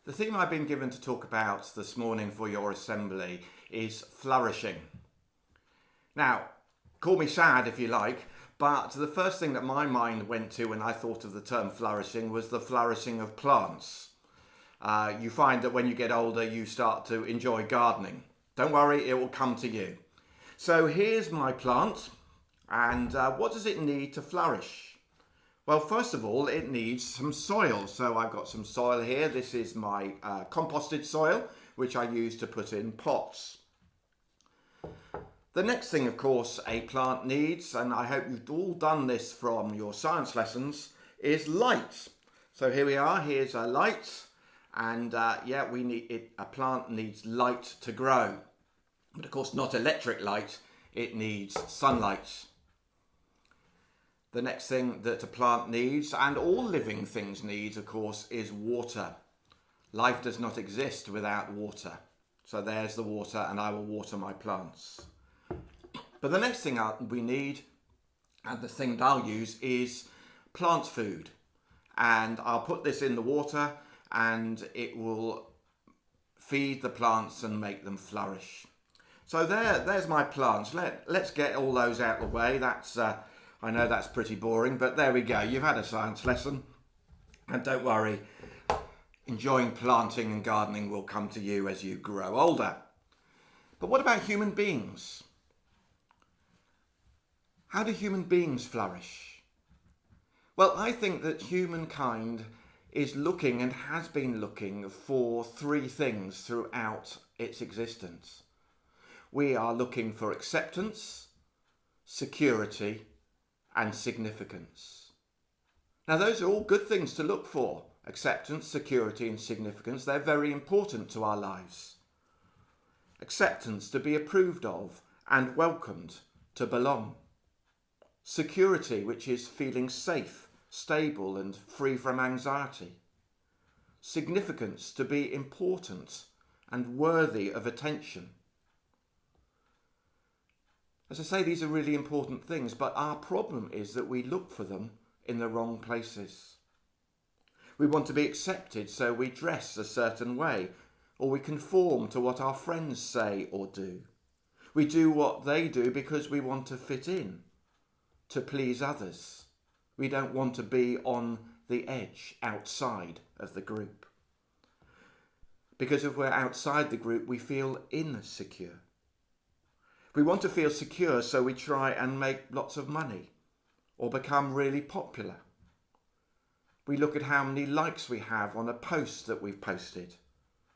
The theme I've been given to talk about this morning for your assembly is flourishing. Now, call me sad if you like, but the first thing that my mind went to when I thought of the term flourishing was the flourishing of plants. You find that when you get older, you start to enjoy gardening. Don't worry, it will come to you. So here's my plant, and what does it need to flourish? Well, first of all, it needs some soil. So I've got some soil here. This is my composted soil, which I use to put in pots. The next thing, of course, a plant needs, and I hope you've all done this from your science lessons, is light. So here we are. Here's a light, and we need it. A plant needs light to grow, but of course, not electric light. It needs sunlight. The next thing that a plant needs, and all living things need, of course, is water. Life does not exist without water. So there's the water, and I will water my plants. But the next thing we need, and the thing that I'll use, is plant food. And I'll put this in the water, and it will feed the plants and make them flourish. So there's my plants. Let's get all those out of the way. I know that's pretty boring, but there we go. You've had a science lesson. And don't worry, enjoying planting and gardening will come to you as you grow older. But what about human beings? How do human beings flourish? Well, I think that humankind is looking and has been looking for three things throughout its existence. We are looking for acceptance, security, and significance. Now, those are all good things to look for. Acceptance, security, and significance. They're very important to our lives. Acceptance, to be approved of and welcomed, to belong. Security, which is feeling safe, stable, and free from anxiety. Significance, to be important and worthy of attention. As I say, these are really important things, but our problem is that we look for them in the wrong places. We want to be accepted, so we dress a certain way, or we conform to what our friends say or do. We do what they do because we want to fit in, to please others. We don't want to be on the edge, outside of the group. Because if we're outside the group, we feel insecure. We want to feel secure, so we try and make lots of money or become really popular. We look at how many likes we have on a post that we've posted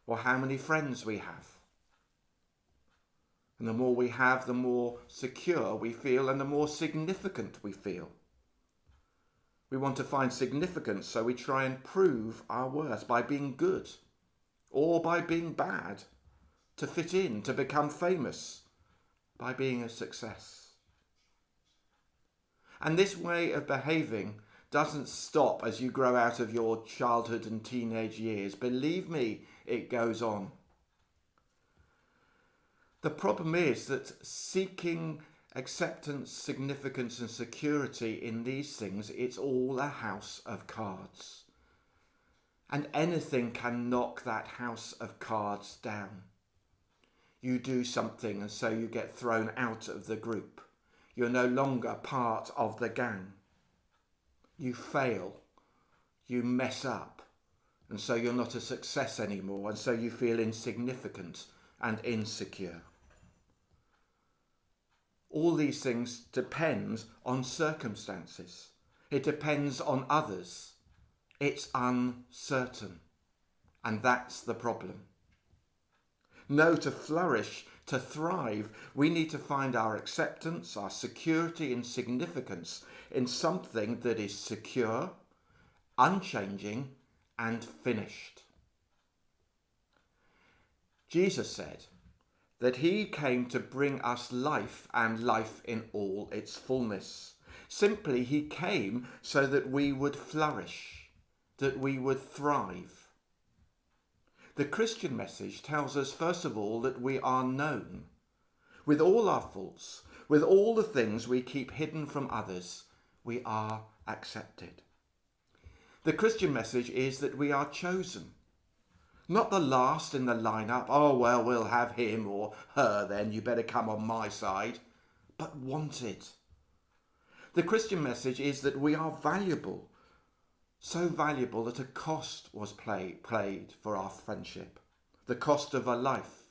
or how many friends we have. And the more we have, the more secure we feel and the more significant we feel. We want to find significance, so we try and prove our worth by being good or by being bad, to fit in, to become famous, by being a success. And this way of behaving doesn't stop as you grow out of your childhood and teenage years. Believe me, it goes on. The problem is that seeking acceptance, significance and security in these things, it's all a house of cards. And anything can knock that house of cards down. You do something and so you get thrown out of the group. You're no longer part of the gang. You fail, you mess up, and so you're not a success anymore, and so you feel insignificant and insecure. All these things depend on circumstances. It depends on others. It's uncertain, and that's the problem. No, to flourish, to thrive, we need to find our acceptance, our security and significance in something that is secure, unchanging, and finished. Jesus said that he came to bring us life and life in all its fullness. Simply, he came so that we would flourish, that we would thrive. The Christian message tells us, first of all, that we are known. With all our faults, with all the things we keep hidden from others, we are accepted. The Christian message is that we are chosen, Not the last in the lineup, oh well, we'll have him or her then, you better come on my side, but wanted. The Christian message is that we are valuable, so valuable that a cost was paid for our friendship, the cost of a life,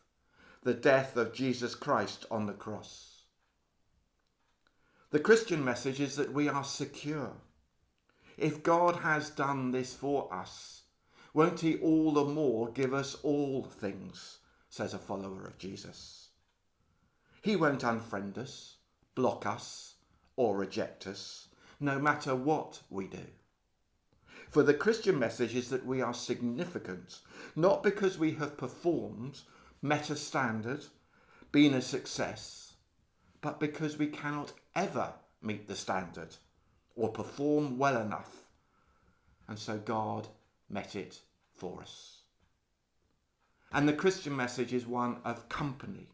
the death of Jesus Christ on the cross. The Christian message is that we are secure. If God has done this for us, won't he all the more give us all things, says a follower of Jesus. He won't unfriend us, block us, or reject us, no matter what we do. For the Christian message is that we are significant, not because we have performed, met a standard, been a success, but because we cannot ever meet the standard or perform well enough, and so God met it for us. And the Christian message is one of company.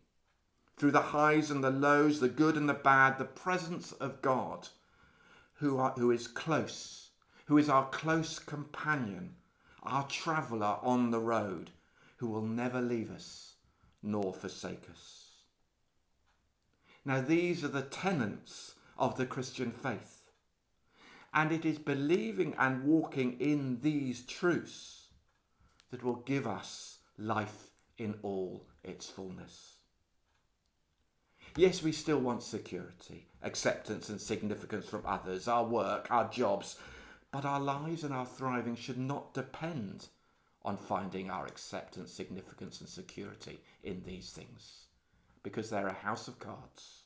Through the highs and the lows, the good and the bad, the presence of God, who is close, who is our close companion, our traveller on the road, who will never leave us nor forsake us. Now these are the tenets of the Christian faith. And it is believing and walking in these truths that will give us life in all its fullness. Yes, we still want security, acceptance and significance from others, our work, our jobs, but our lives and our thriving should not depend on finding our acceptance, significance and security in these things, because they're a house of cards.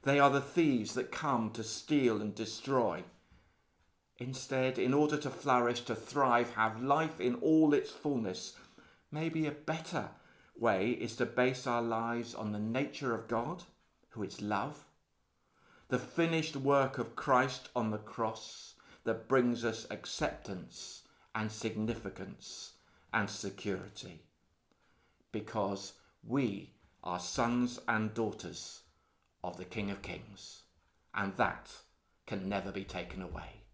They are the thieves that come to steal and destroy. Instead, in order to flourish, to thrive, have life in all its fullness, maybe a better way is to base our lives on the nature of God, who is love, the finished work of Christ on the cross that brings us acceptance and significance and security, because we are sons and daughters of the King of Kings, and that can never be taken away.